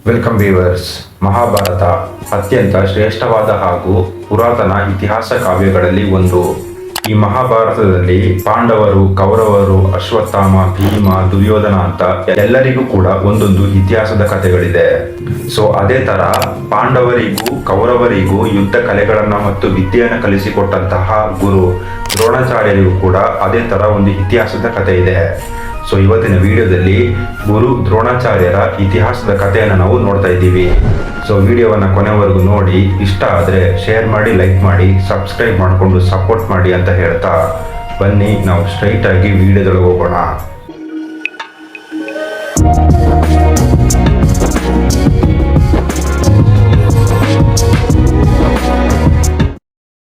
Welcome viewers. Mahabharata ಅತ್ಯಂತ ಶ್ರೇಷ್ಠವಾದ ಹಾಗೂ ಪುರಾತನ ಇತಿಹಾಸ ಕಾವ್ಯಗಳಲ್ಲಿ ಒಂದು. ಈ ಮಹಾಭಾರತದಲ್ಲಿ ಪಾಂಡವರು, ಕೌರವರು, ಅಶ್ವತ್ಥಾಮ, ಭೀಮ, ದುರ್ಯೋಧನ ಅಂತ ಎಲ್ಲರಿಗೂ ಕೂಡ ಒಂದೊಂದು ಇತಿಹಾಸದ ಕಥೆಗಳಿದೆ. ಸೊ ಅದೇ ತರ ಪಾಂಡವರಿಗೂ ಕೌರವರಿಗೂ ಯುದ್ಧ ಕಲೆಗಳನ್ನ ಮತ್ತು ವಿದ್ಯೆಯನ್ನು ಕಲಿಸಿಕೊಟ್ಟಂತಹ ಗುರು ದ್ರೋಣಾಚಾರ್ಯರಿಗೂ ಕೂಡ ಅದೇ ತರ ಒಂದು ಇತಿಹಾಸದ ಕಥೆ ಇದೆ. ಸೊ ಇವತ್ತಿನ ವಿಡಿಯೋದಲ್ಲಿ ಗುರು ದ್ರೋಣಾಚಾರ್ಯರ ಇತಿಹಾಸದ ಕಥೆಯನ್ನು ನಾವು ನೋಡ್ತಾ ಇದ್ದೀವಿ. ಸೊ ವಿಡಿಯೋವನ್ನು ಕೊನೆವರೆಗೂ ನೋಡಿ, ಇಷ್ಟ ಆದರೆ ಶೇರ್ ಮಾಡಿ, ಲೈಕ್ ಮಾಡಿ, ಸಬ್ಸ್ಕ್ರೈಬ್ ಮಾಡಿಕೊಂಡು ಸಪೋರ್ಟ್ ಮಾಡಿ ಅಂತ ಹೇಳ್ತಾ ಬನ್ನಿ ನಾವು ಸ್ಟ್ರೈಟ್ ಆಗಿ ವಿಡಿಯೋದೊಳಗೆ ಹೋಗೋಣ.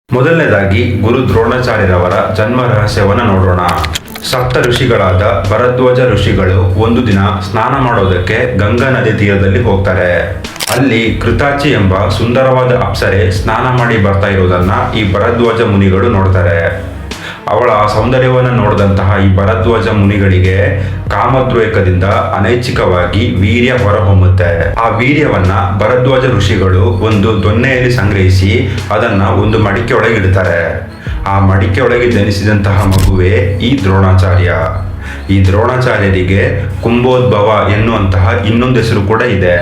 ಮೊದಲನೇದಾಗಿ ಗುರು ದ್ರೋಣಾಚಾರ್ಯರವರ ಜನ್ಮ ರಹಸ್ಯವನ್ನು ನೋಡೋಣ. ಸಪ್ತ ಋಷಿಗಳಾದ ಭರದ್ವಾಜ ಋಷಿಗಳು ಒಂದು ದಿನ ಸ್ನಾನ ಮಾಡೋದಕ್ಕೆ ಗಂಗಾ ನದಿ ತೀರದಲ್ಲಿ ಹೋಗ್ತಾರೆ. ಅಲ್ಲಿ ಕೃತಾಚಿ ಎಂಬ ಸುಂದರವಾದ ಅಪ್ಸರೆ ಸ್ನಾನ ಮಾಡಿ ಬರ್ತಾ ಇರೋದನ್ನ ಈ ಭರದ್ವಾಜ ಮುನಿಗಳು ನೋಡ್ತಾರೆ. ಅವಳ ಸೌಂದರ್ಯವನ್ನು ನೋಡಿದಂತಹ ಈ ಭರದ್ವಾಜ ಮುನಿಗಳಿಗೆ ಕಾಮೋದ್ರೇಕದಿಂದ ಅನೈಚ್ಛಿಕವಾಗಿ ವೀರ್ಯ ಹೊರಹೊಮ್ಮುತ್ತೆ. ಆ ವೀರ್ಯವನ್ನ ಭರದ್ವಾಜ ಋಷಿಗಳು ಒಂದು ದೊನ್ನೆಯಲ್ಲಿ ಸಂಗ್ರಹಿಸಿ ಅದನ್ನ ಒಂದು ಮಡಿಕೆ ಒಳಗೆ ಇಡ್ತಾರೆ. ಆ ಮಡಿಕೆ ಒಳಗೆ ಜನಿಸಿದಂತಹ ಮಗುವೇ ಈ ದ್ರೋಣಾಚಾರ್ಯ. ಈ ದ್ರೋಣಾಚಾರ್ಯರಿಗೆ ಕುಂಭೋದ್ಭವ ಎನ್ನುವಂತಹ ಇನ್ನೊಂದು ಹೆಸರು ಕೂಡ ಇದೆ.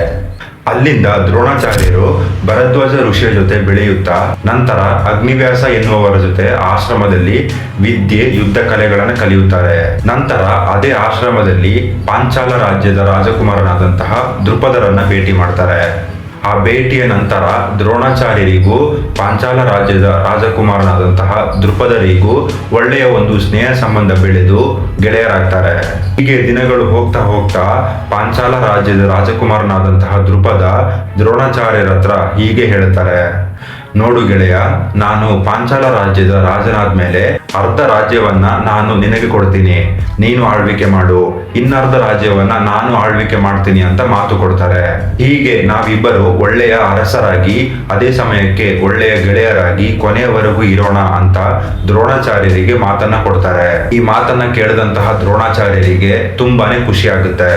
ಅಲ್ಲಿಂದ ದ್ರೋಣಾಚಾರ್ಯರು ಭರದ್ವಾಜ ಋಷಿಯ ಜೊತೆ ಬೆಳೆಯುತ್ತಾ ನಂತರ ಅಗ್ನಿವ್ಯಾಸ ಎನ್ನುವವರ ಜೊತೆ ಆಶ್ರಮದಲ್ಲಿ ವಿದ್ಯೆ, ಯುದ್ಧ ಕಲೆಗಳನ್ನು ಕಲಿಯುತ್ತಾರೆ. ನಂತರ ಅದೇ ಆಶ್ರಮದಲ್ಲಿ ಪಾಂಚಾಲ ರಾಜ್ಯದ ರಾಜಕುಮಾರನಾದಂತಹ ದೃಪದರನ್ನ ಭೇಟಿ ಮಾಡ್ತಾರೆ. ಆ ಭೇಟಿಯ ನಂತರ ದ್ರೋಣಾಚಾರ್ಯರಿಗೂ ಪಾಂಚಾಲ ರಾಜ್ಯದ ರಾಜಕುಮಾರನಾದಂತಹ ದೃಪದರಿಗೂ ಒಳ್ಳೆಯ ಒಂದು ಸ್ನೇಹ ಸಂಬಂಧ ಬೆಳೆದು ಗೆಳೆಯರಾಗ್ತಾರೆ. ಹೀಗೆ ದಿನಗಳು ಹೋಗ್ತಾ ಹೋಗ್ತಾ ಪಾಂಚಾಲ ರಾಜ್ಯದ ರಾಜಕುಮಾರನಾದಂತಹ ದೃಪದ ದ್ರೋಣಾಚಾರ್ಯರ ಹತ್ರ ಹೀಗೆ ಹೇಳ್ತಾರೆ, ನೋಡು ಗೆಳೆಯ, ನಾನು ಪಾಂಚಾಲ ರಾಜ್ಯದ ರಾಜನಾದ್ಮೇಲೆ ಅರ್ಧ ರಾಜ್ಯವನ್ನ ನಾನು ನಿನಗೆ ಕೊಡ್ತೀನಿ, ನೀನು ಆಳ್ವಿಕೆ ಮಾಡು, ಇನ್ನರ್ಧ ರಾಜ್ಯವನ್ನ ನಾನು ಆಳ್ವಿಕೆ ಮಾಡ್ತೀನಿ ಅಂತ ಮಾತು ಕೊಡ್ತಾರೆ. ಹೀಗೆ ನಾವಿಬ್ಬರು ಒಳ್ಳೆಯ ಅರಸರಾಗಿ ಅದೇ ಸಮಯಕ್ಕೆ ಒಳ್ಳೆಯ ಗೆಳೆಯರಾಗಿ ಕೊನೆಯವರೆಗೂ ಇರೋಣ ಅಂತ ದ್ರೋಣಾಚಾರ್ಯರಿಗೆ ಮಾತನ್ನ ಕೊಡ್ತಾರೆ. ಈ ಮಾತನ್ನ ಕೇಳಿದಂತಹ ದ್ರೋಣಾಚಾರ್ಯರಿಗೆ ತುಂಬಾನೇ ಖುಷಿ ಆಗುತ್ತೆ.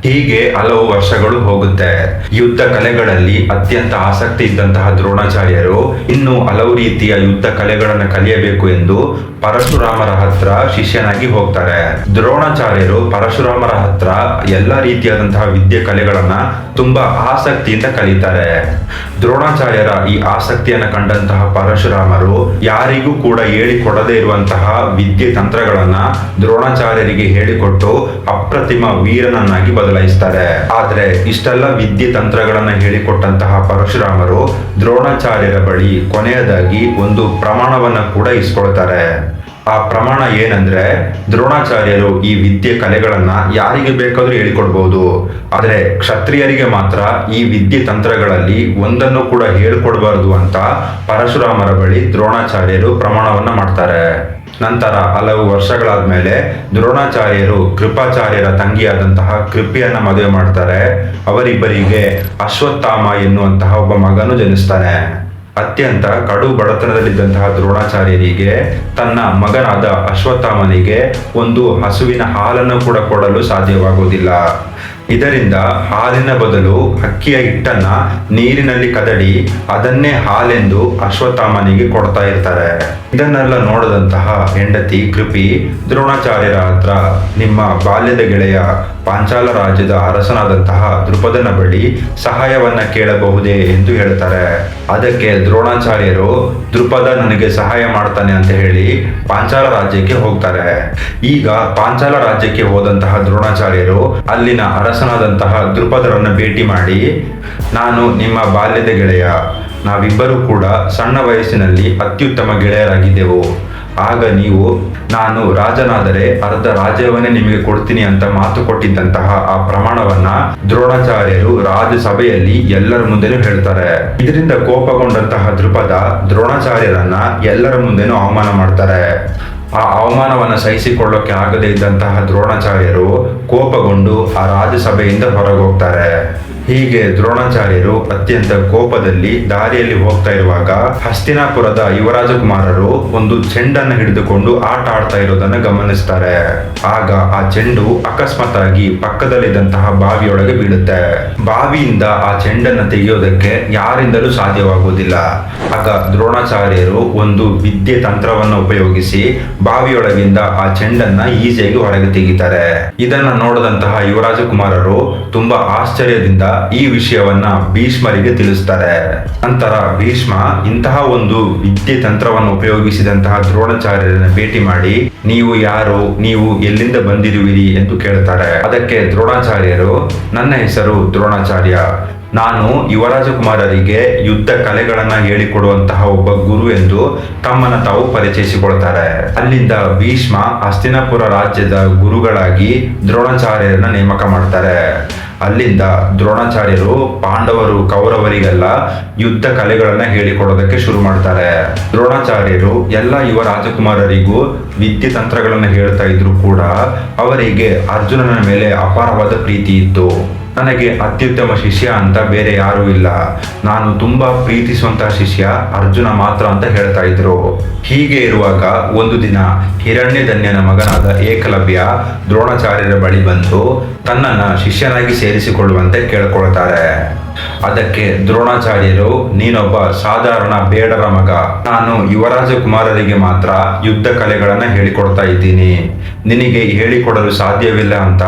ಹೀಗೆ ಹಲವು ವರ್ಷಗಳು ಹೋಗುತ್ತೆ. ಯುದ್ಧ ಕಲೆಗಳಲ್ಲಿ ಅತ್ಯಂತ ಆಸಕ್ತಿ ಇದ್ದಂತಹ ದ್ರೋಣಾಚಾರ್ಯರು ಇನ್ನು ಹಲವು ರೀತಿಯ ಯುದ್ಧ ಕಲೆಗಳನ್ನು ಕಲಿಯಬೇಕು ಎಂದು ಪರಶುರಾಮರ ಹತ್ರ ಶಿಷ್ಯನಾಗಿ ಹೋಗ್ತಾರೆ. ದ್ರೋಣಾಚಾರ್ಯರು ಪರಶುರಾಮರ ಹತ್ರ ಎಲ್ಲ ರೀತಿಯಾದಂತಹ ವಿದ್ಯೆ ಕಲೆಗಳನ್ನ ತುಂಬಾ ಆಸಕ್ತಿಯಿಂದ ಕಲಿತಾರೆ. ದ್ರೋಣಾಚಾರ್ಯರ ಈ ಆಸಕ್ತಿಯನ್ನು ಕಂಡಂತಹ ಪರಶುರಾಮರು ಯಾರಿಗೂ ಕೂಡ ಹೇಳಿಕೊಡದೇ ಇರುವಂತಹ ವಿದ್ಯೆ ತಂತ್ರಗಳನ್ನ ದ್ರೋಣಾಚಾರ್ಯರಿಗೆ ಹೇಳಿಕೊಟ್ಟು ಅಪ್ರತಿಮ ವೀರನನ್ನಾಗಿ ಬದಲಾಯಿಸ್ತಾರೆ. ಆದ್ರೆ ಇಷ್ಟೆಲ್ಲ ವಿದ್ಯೆ ತಂತ್ರಗಳನ್ನ ಹೇಳಿಕೊಟ್ಟಂತಹ ಪರಶುರಾಮರು ದ್ರೋಣಾಚಾರ್ಯರ ಬಳಿ ಕೊನೆಯದಾಗಿ ಒಂದು ಪ್ರಮಾಣವನ್ನ ಕೂಡ ಇಸ್ಕೊಳ್ತಾರೆ. ಆ ಪ್ರಮಾಣ ಏನಂದ್ರೆ, ದ್ರೋಣಾಚಾರ್ಯರು ಈ ವಿದ್ಯೆ ಕಲೆಗಳನ್ನ ಯಾರಿಗೆ ಬೇಕಾದ್ರೂ ಹೇಳಿಕೊಡ್ಬಹುದು, ಆದ್ರೆ ಕ್ಷತ್ರಿಯರಿಗೆ ಮಾತ್ರ ಈ ವಿದ್ಯೆ ತಂತ್ರಗಳಲ್ಲಿ ಒಂದನ್ನು ಕೂಡ ಹೇಳ್ಕೊಡ್ಬಾರ್ದು ಅಂತ ಪರಶುರಾಮರ ಬಳಿ ದ್ರೋಣಾಚಾರ್ಯರು ಪ್ರಮಾಣವನ್ನ ಮಾಡ್ತಾರೆ. ನಂತರ ಹಲವು ವರ್ಷಗಳಾದ್ಮೇಲೆ ದ್ರೋಣಾಚಾರ್ಯರು ಕೃಪಾಚಾರ್ಯರ ತಂಗಿಯಾದಂತಹ ಕೃಪಿಯನ್ನ ಮದುವೆ ಮಾಡ್ತಾರೆ. ಅವರಿಬ್ಬರಿಗೆ ಅಶ್ವತ್ಥಾಮ ಎನ್ನುವಂತಹ ಒಬ್ಬ ಮಗನು ಜನಿಸ್ತಾನೆ. ಅತ್ಯಂತ ಕಡು ಬಡತನದಲ್ಲಿದ್ದಂತಹ ದ್ರೋಣಾಚಾರ್ಯರಿಗೆ ತನ್ನ ಮಗನಾದ ಅಶ್ವತ್ಥಾಮನಿಗೆ ಒಂದು ಹಸುವಿನ ಹಾಲನ್ನು ಕೂಡ ಕೊಡಲು ಸಾಧ್ಯವಾಗುವುದಿಲ್ಲ. ಇದರಿಂದ ಹಾಲಿನ ಬದಲು ಅಕ್ಕಿಯ ಹಿಟ್ಟನ್ನ ನೀರಿನಲ್ಲಿ ಕದಡಿ ಅದನ್ನೇ ಹಾಲೆಂದು ಅಶ್ವತ್ಥಾಮನಿಗೆ ಕೊಡ್ತಾ ಇರ್ತಾರೆ. ಇದನ್ನೆಲ್ಲ ನೋಡಿದಂತಹ ಹೆಂಡತಿ ಕೃಪಿ ದ್ರೋಣಾಚಾರ್ಯರ ಹತ್ರ ನಿಮ್ಮ ಬಾಲ್ಯದ ಗೆಳೆಯ ಪಾಂಚಾಲ ರಾಜ್ಯದ ಅರಸನಾದಂತಹ ದೃಪದನ ಬಳಿ ಸಹಾಯವನ್ನ ಕೇಳಬಹುದೇ ಎಂದು ಹೇಳ್ತಾರೆ. ಅದಕ್ಕೆ ದ್ರೋಣಾಚಾರ್ಯರು ದೃಪದ ನನಗೆ ಸಹಾಯ ಮಾಡ್ತಾನೆ ಅಂತ ಹೇಳಿ ಪಾಂಚಾಲ ರಾಜ್ಯಕ್ಕೆ ಹೋಗ್ತಾರೆ. ಈಗ ಪಾಂಚಾಲ ರಾಜ್ಯಕ್ಕೆ ಹೋದಂತಹ ದ್ರೋಣಾಚಾರ್ಯರು ಅಲ್ಲಿನ ಅರಸನಾದಂತಹ ದೃಪದರನ್ನ ಭೇಟಿ ಮಾಡಿ, ನಾನು ನಿಮ್ಮ ಬಾಲ್ಯದ ಗೆಳೆಯ, ನಾವಿಬ್ಬರೂ ಕೂಡ ಸಣ್ಣ ವಯಸ್ಸಿನಲ್ಲಿ ಅತ್ಯುತ್ತಮ ಗೆಳೆಯರಾಗಿದ್ದೆವು. ಆಗ ನೀವು ನಾನು ರಾಜನಾದರೆ ಅರ್ಧ ರಾಜ್ಯವನ್ನೇ ನಿಮಗೆ ಕೊಡ್ತೀನಿ ಅಂತ ಮಾತು ಕೊಟ್ಟಿದ್ದಂತಹ ಆ ಪ್ರಮಾಣವನ್ನ ದ್ರೋಣಾಚಾರ್ಯರು ರಾಜಸಭೆಯಲ್ಲಿ ಎಲ್ಲರ ಮುಂದೆನೂ ಹೇಳ್ತಾರೆ. ಇದರಿಂದ ಕೋಪಗೊಂಡಂತಹ ದೃಪದ ದ್ರೋಣಾಚಾರ್ಯರನ್ನ ಎಲ್ಲರ ಮುಂದೆನೂ ಅವಮಾನ ಮಾಡ್ತಾರೆ. ಆ ಅವಮಾನವನ್ನು ಸಹಿಸಿಕೊಳ್ಳೋಕೆ ಆಗದೇ ಇದ್ದಂತಹ ದ್ರೋಣಾಚಾರ್ಯರು ಕೋಪಗೊಂಡು ಆ ರಾಜಸಭೆಯಿಂದ ಹೊರಗೋಗ್ತಾರೆ. ಹೀಗೆ ದ್ರೋಣಾಚಾರ್ಯರು ಅತ್ಯಂತ ಕೋಪದಲ್ಲಿ ದಾರಿಯಲ್ಲಿ ಹೋಗ್ತಾ ಇರುವಾಗ ಹಸ್ತಿನಾಪುರದ ಯುವರಾಜಕುಮಾರರು ಒಂದು ಚೆಂಡನ್ನು ಹಿಡಿದುಕೊಂಡು ಆಟ ಆಡ್ತಾ ಇರೋದನ್ನ ಗಮನಿಸ್ತಾರೆ. ಆಗ ಆ ಚೆಂಡು ಅಕಸ್ಮಾತ್ ಆಗಿ ಪಕ್ಕದಲ್ಲಿದ್ದಂತಹ ಬಾವಿಯೊಳಗೆ ಬೀಳುತ್ತೆ. ಬಾವಿಯಿಂದ ಆ ಚೆಂಡನ್ನು ತೆಗೆಯೋದಕ್ಕೆ ಯಾರಿಂದಲೂ ಸಾಧ್ಯವಾಗುವುದಿಲ್ಲ. ಆಗ ದ್ರೋಣಾಚಾರ್ಯರು ಒಂದು ವಿದ್ಯೆ ತಂತ್ರವನ್ನು ಉಪಯೋಗಿಸಿ ಬಾವಿಯೊಳಗಿಂದ ಆ ಚೆಂಡನ್ನ ಈಸಿಯಾಗಿ ಹೊರಗೆ ತೆಗಿತಾರೆ. ಇದನ್ನ ನೋಡಿದಂತಹ ಯುವರಾಜಕುಮಾರರು ತುಂಬಾ ಆಶ್ಚರ್ಯದಿಂದ ಈ ವಿಷಯವನ್ನ ಭೀಷ್ಮರಿಗೆ ತಿಳಿಸ್ತಾರೆ. ನಂತರ ಭೀಷ್ಮ ಇಂತಹ ಒಂದು ವಿದ್ಯೆ ತಂತ್ರವನ್ನು ಉಪಯೋಗಿಸಿದಂತಹ ದ್ರೋಣಾಚಾರ್ಯರನ್ನು ಭೇಟಿ ಮಾಡಿ, ನೀವು ಯಾರು, ನೀವು ಎಲ್ಲಿಂದ ಬಂದಿರುವಿರಿ ಎಂದು ಕೇಳ್ತಾರೆ. ಅದಕ್ಕೆ ದ್ರೋಣಾಚಾರ್ಯರು, ನನ್ನ ಹೆಸರು ದ್ರೋಣಾಚಾರ್ಯ, ನಾನು ಯುವರಾಜಕುಮಾರರಿಗೆ ಯುದ್ಧ ಕಲೆಗಳನ್ನ ಹೇಳಿಕೊಡುವಂತಹ ಒಬ್ಬ ಗುರು ಎಂದು ತಮ್ಮನ್ನ ತಾವು ಪರಿಚಯಿಸಿಕೊಳ್ತಾರೆ. ಅಲ್ಲಿಂದ ಭೀಷ್ಮ ಹಸ್ತಿನಾಪುರ ರಾಜ್ಯದ ಗುರುಗಳಾಗಿ ದ್ರೋಣಾಚಾರ್ಯರನ್ನ ನೇಮಕ ಮಾಡ್ತಾರೆ. ಅಲ್ಲಿಂದ ದ್ರೋಣಾಚಾರ್ಯರು ಪಾಂಡವರು ಕೌರವರಿಗೆಲ್ಲ ಯುದ್ಧ ಕಲೆಗಳನ್ನ ಹೇಳಿಕೊಡೋದಕ್ಕೆ ಶುರು ಮಾಡ್ತಾರೆ. ದ್ರೋಣಾಚಾರ್ಯರು ಎಲ್ಲ ಯುವ ರಾಜಕುಮಾರರಿಗೂ ವಿದ್ಯೆ ತಂತ್ರಗಳನ್ನು ಹೇಳ್ತಾ ಇದ್ರು ಕೂಡ ಅವರಿಗೆ ಅರ್ಜುನನ ಮೇಲೆ ಅಪಾರವಾದ ಪ್ರೀತಿ ಇತ್ತು. ನನಗೆ ಅತ್ಯುತ್ತಮ ಶಿಷ್ಯ ಅಂತ ಬೇರೆ ಯಾರೂ ಇಲ್ಲ, ನಾನು ತುಂಬಾ ಪ್ರೀತಿಸುವಂತಹ ಶಿಷ್ಯ ಅರ್ಜುನ ಮಾತ್ರ ಅಂತ ಹೇಳ್ತಾ ಇದ್ರು. ಹೀಗೆ ಇರುವಾಗ ಒಂದು ದಿನ ಹಿರಣ್ಯಧನ್ಯನ ಮಗನಾದ ಏಕಲವ್ಯ ದ್ರೋಣಾಚಾರ್ಯರ ಬಳಿ ಬಂದು ತನ್ನನ್ನ ಶಿಷ್ಯನಾಗಿ ಸೇರಿಸಿಕೊಳ್ಳುವಂತೆ ಕೇಳ್ಕೊಳ್ತಾರೆ. ಅದಕ್ಕೆ ದ್ರೋಣಾಚಾರ್ಯರು, ನೀನೊಬ್ಬ ಸಾಧಾರಣ ಬೇಡರ ಮಗ, ನಾನು ಯುವರಾಜಕುಮಾರರಿಗೆ ಮಾತ್ರ ಯುದ್ಧ ಕಲೆಗಳನ್ನ ಹೇಳಿಕೊಡ್ತಾ ಇದ್ದೀನಿ, ನಿನಗೆ ಹೇಳಿಕೊಡಲು ಸಾಧ್ಯವಿಲ್ಲ ಅಂತ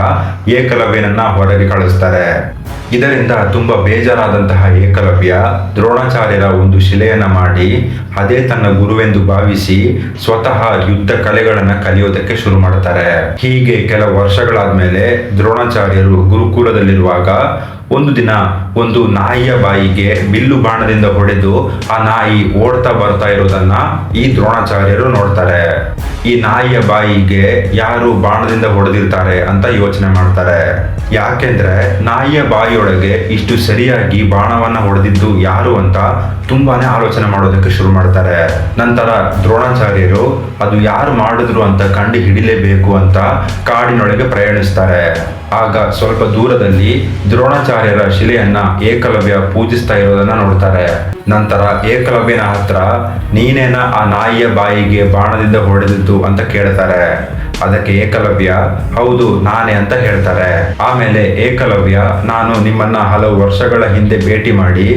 ಏಕಲವ್ಯನನ್ನ ಹೊರಗೆ ಕಳಿಸ್ತಾರೆ. ಇದರಿಂದ ತುಂಬಾ ಬೇಜಾರಾದಂತಹ ಏಕಲವ್ಯ ದ್ರೋಣಾಚಾರ್ಯರ ಒಂದು ಶಿಲೆಯನ್ನ ಮಾಡಿ ಅದೇ ತನ್ನ ಗುರುವೆಂದು ಭಾವಿಸಿ ಸ್ವತಃ ಯುದ್ಧ ಕಲೆಗಳನ್ನ ಕಲಿಯೋದಕ್ಕೆ ಶುರು ಮಾಡ್ತಾರೆ. ಹೀಗೆ ಕೆಲವು ವರ್ಷಗಳಾದ್ಮೇಲೆ ದ್ರೋಣಾಚಾರ್ಯರು ಗುರುಕುಲದಲ್ಲಿರುವಾಗ ಒಂದು ದಿನ ಒಂದು ನಾಯಿಯ ಬಾಯಿಗೆ ಬಿಲ್ಲು ಬಾಣದಿಂದ ಹೊಡೆದು ಆ ನಾಯಿ ಓಡ್ತಾ ಬರ್ತಾ ಇರೋದನ್ನ ಈ ದ್ರೋಣಾಚಾರ್ಯರು ನೋಡ್ತಾರೆ. ಈ ನಾಯಿಯ ಬಾಯಿಗೆ ಯಾರು ಬಾಣದಿಂದ ಹೊಡೆದಿರ್ತಾರೆ ಅಂತ ಯೋಚನೆ ಮಾಡ್ತಾರೆ. ಯಾಕೆಂದ್ರೆ ನಾಯಿಯ ಬಾಯಿಯೊಳಗೆ ಇಷ್ಟು ಸರಿಯಾಗಿ ಬಾಣವನ್ನ ಹೊಡೆದಿದ್ದು ಯಾರು ಅಂತ ತುಂಬಾನೇ ಆಲೋಚನೆ ಮಾಡೋದಕ್ಕೆ ಶುರು ಮಾಡ್ತಾರೆ. ನಂತರ ದ್ರೋಣಾಚಾರ್ಯರು ಅದು ಯಾರು ಮಾಡಿದ್ರು ಅಂತ ಕಂಡು ಹಿಡಿಲೇಬೇಕು ಅಂತ ಕಾಡಿನೊಳಗೆ ಪ್ರಯಾಣಿಸ್ತಾರೆ. ಆಗ ಸ್ವಲ್ಪ ದೂರದಲ್ಲಿ ದ್ರೋಣಾಚಾರ್ಯರ ಶಿಲೆಯನ್ನ ಏಕಲವ್ಯ ಪೂಜಿಸ್ತಾ ಇರೋದನ್ನ ನೋಡ್ತಾರೆ. ನಂತರ ಏಕಲವ್ಯನ ಹತ್ರ ನೀನೇನ ಆ ನಾಯಿಯ ಬಾಯಿಗೆ ಬಾಣದಿಂದ ಹೊಡೆದಿದ್ದು ಅಂತ ಕೇಳ್ತಾರೆ. ಅದಕ್ಕೆ ಏಕಲವ್ಯ ಹೌದು ನಾನೇ ಅಂತ ಹೇಳ್ತಾರೆ. ಆಮೇಲೆ ಏಕಲವ್ಯ, ನಾನು ನಿಮ್ಮನ್ನ ಹಲವು ವರ್ಷಗಳ ಹಿಂದೆ ಭೇಟಿ ಮಾಡಿ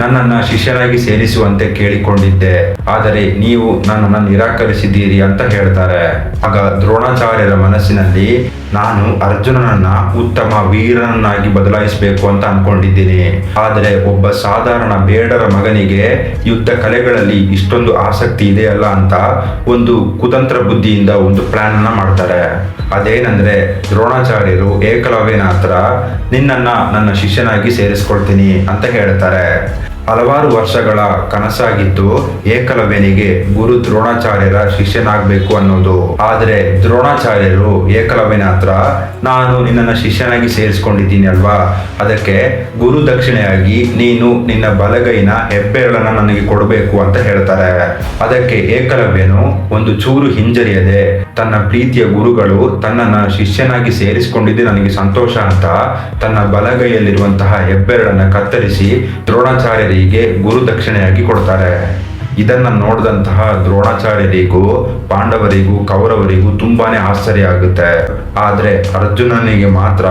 ನನ್ನನ್ನ ಶಿಷ್ಯನಾಗಿ ಸೇರಿಸುವಂತೆ ಕೇಳಿಕೊಂಡಿದ್ದೆ, ಆದರೆ ನೀವು ನನ್ನನ್ನು ನಿರಾಕರಿಸಿದ್ದೀರಿ ಅಂತ ಹೇಳ್ತಾರೆ. ಆಗ ದ್ರೋಣಾಚಾರ್ಯರ ಮನಸ್ಸಿನಲ್ಲಿ, ನಾನು ಅರ್ಜುನನನ್ನ ಉತ್ತಮ ವೀರನನ್ನಾಗಿ ಬದಲಾಯಿಸಬೇಕು ಅಂತ ಅನ್ಕೊಂಡಿದ್ದೀನಿ, ಆದರೆ ಒಬ್ಬ ಸಾಧಾರಣ ಬೇಡರ ಮಗನಿಗೆ ಯುದ್ಧ ಕಲೆಗಳಲ್ಲಿ ಇಷ್ಟೊಂದು ಆಸಕ್ತಿ ಇದೆಯಲ್ಲ ಅಂತ ಒಂದು ಕುತಂತ್ರ ಬುದ್ಧಿಯಿಂದ ಒಂದು ಪ್ಲಾನ್ ಅನ್ನ ಮಾಡ್ತಾರೆ. ಅದೇನಂದ್ರೆ ದ್ರೋಣಾಚಾರ್ಯರು ಏಕಲವ್ಯನ ಹತ್ರ ನಿನ್ನನ್ನ ನನ್ನ ಶಿಷ್ಯನಾಗಿ ಸೇರಿಸ್ಕೊಳ್ತೀನಿ ಅಂತ ಹೇಳ್ತಾರೆ. ಹಲವಾರು ವರ್ಷಗಳ ಕನಸಾಗಿತ್ತು ಏಕಲವ್ಯನಿಗೆ ಗುರು ದ್ರೋಣಾಚಾರ್ಯರ ಶಿಷ್ಯನಾಗಬೇಕು ಅನ್ನೋದು. ಆದರೆ ದ್ರೋಣಾಚಾರ್ಯರು ಏಕಲವ್ಯನ ಹತ್ರ, ನಾನು ನಿನ್ನನ್ನು ಶಿಷ್ಯನಾಗಿ ಸೇರಿಸ್ಕೊಂಡಿದ್ದೀನಿ ಅಲ್ವಾ, ಅದಕ್ಕೆ ಗುರು ದಕ್ಷಿಣೆಯಾಗಿ ನೀನು ನಿನ್ನ ಬಲಗೈನ ಹೆಬ್ಬೆರಳನ್ನ ನನಗೆ ಕೊಡಬೇಕು ಅಂತ ಹೇಳ್ತಾರೆ. ಅದಕ್ಕೆ ಏಕಲವ್ಯನು ಒಂದು ಚೂರು ಹಿಂಜರಿಯದೆ ತನ್ನ ಪ್ರೀತಿಯ ಗುರುಗಳು ತನ್ನನ್ನ ಶಿಷ್ಯನಾಗಿ ಸೇರಿಸಿಕೊಂಡಿದ್ದೆ ನನಗೆ ಸಂತೋಷ ಅಂತ ತನ್ನ ಬಲಗೈಯಲ್ಲಿರುವಂತಹ ಹೆಬ್ಬೆರಳನ್ನ ಕತ್ತರಿಸಿ ದ್ರೋಣಾಚಾರ್ಯರಿಗೆ ಗುರು ದಕ್ಷಿಣೆಯಾಗಿ ಕೊಡ್ತಾರೆ. ಇದನ್ನ ನೋಡಿದಂತಹ ದ್ರೋಣಾಚಾರ್ಯರಿಗೂ ಪಾಂಡವರಿಗೂ ಕೌರವರಿಗೂ ತುಂಬಾನೇ ಆಶ್ಚರ್ಯ ಆಗುತ್ತೆ. ಆದ್ರೆ ಅರ್ಜುನನಿಗೆ ಮಾತ್ರ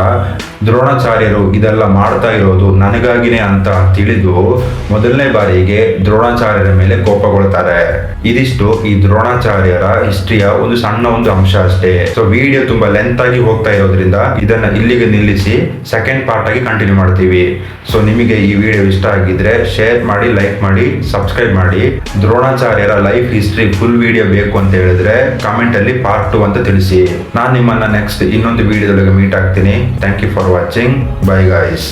ದ್ರೋಣಾಚಾರ್ಯರು ಇದೆಲ್ಲ ಮಾಡ್ತಾ ಇರೋದು ನನಗಾಗಿನೇ ಅಂತ ತಿಳಿದು ಮೊದಲನೇ ಬಾರಿಗೆ ದ್ರೋಣಾಚಾರ್ಯರ ಮೇಲೆ ಕೋಪಗೊಳ್ತಾರೆ. ಇದಿಷ್ಟು ಈ ದ್ರೋಣಾಚಾರ್ಯರ ಹಿಸ್ಟ್ರಿಯ ಒಂದು ಸಣ್ಣ ಒಂದು ಅಂಶ ಅಷ್ಟೇ. ಸೊ ವಿಡಿಯೋ ತುಂಬಾ ಲೆಂತ್ ಆಗಿ ಹೋಗ್ತಾ ಇರೋದ್ರಿಂದ ಇದನ್ನ ಇಲ್ಲಿಗೆ ನಿಲ್ಲಿಸಿ ಸೆಕೆಂಡ್ ಪಾರ್ಟ್ ಆಗಿ ಕಂಟಿನ್ಯೂ ಮಾಡ್ತೀವಿ. ಸೊ ನಿಮಗೆ ಈ ವಿಡಿಯೋ ಇಷ್ಟ ಆಗಿದ್ರೆ ಶೇರ್ ಮಾಡಿ, ಲೈಕ್ ಮಾಡಿ, ಸಬ್ಸ್ಕ್ರೈಬ್ ಮಾಡಿ. ದ್ರೋಣಾಚಾರ್ಯರ ಲೈಫ್ ಹಿಸ್ಟ್ರಿ ಫುಲ್ ವಿಡಿಯೋ ಬೇಕು ಅಂತ ಹೇಳಿದ್ರೆ ಕಮೆಂಟ್ ಅಲ್ಲಿ ಪಾರ್ಟ್ 2 ಅಂತ ತಿಳಿಸಿ. ನಾನು ನಿಮ್ಮನ್ನ ನೆಕ್ಸ್ಟ್ ಇನ್ನೊಂದು ವಿಡಿಯೋದೊಳಗೆ ಮೀಟ್ ಆಗ್ತೀನಿ. Thank you for watching. Bye guys.